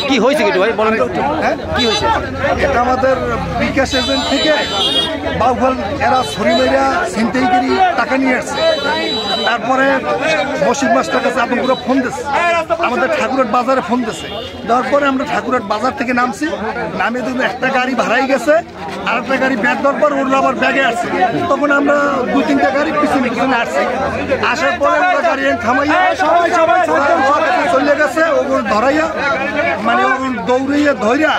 কি হয়েছে কিছু ভাই বলেন তো? কি হয়েছে? এটা আমাদের বিকাশ এজেন্ট থেকে বাউফল এরা ছড়ি মেরা ছিনতাইগিরি টাকা নিয়ে আসছে। তারপরে মসজিদ মাস্টার কাছে আতঙ্করা ফোন দিচ্ছে, আমাদের ঠাকুরের বাজারে ফোন দিচ্ছে। দেওয়ার পরে আমরা ঠাকুরের বাজার থেকে নামছি, নামে দেখুন একটা গাড়ি ভাড়াই গেছে, আর একটা গাড়ি ব্যাগ দেওয়ার পর ওর আবার ব্যাগে আসছে। তখন আমরা 2-3টা গাড়ি পিছনে পিছনে আসছি। আসার পরে আমরা গাড়ি থামাইয়া চলে গেছে, ওগুলো ধরাইয়া মানে দৌড়িয়ে ধরিয়া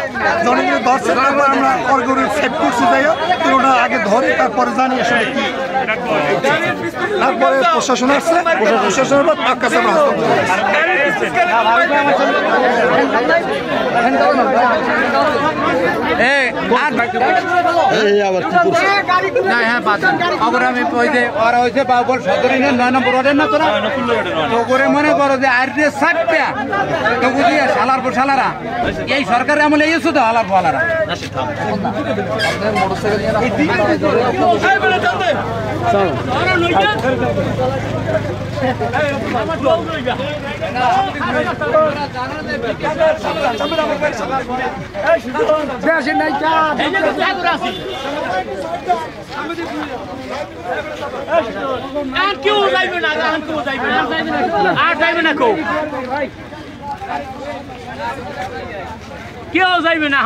জনগণ ধরছে। তারপর আমরা অর্গরের সেট করছি, যাইয়া তো ওটা আগে ধরে তারপরে জানি আসলে কি। তারপরে প্রশাসন আসছে, প্রশাসনের পর তার কাছে মনে করো যে আর সালার পর সালারা এই সরকারের আমলে এই শুধু হালার ফালারা কেউ যাইবে না, আর যাইবে না, কেউ যাইবে না।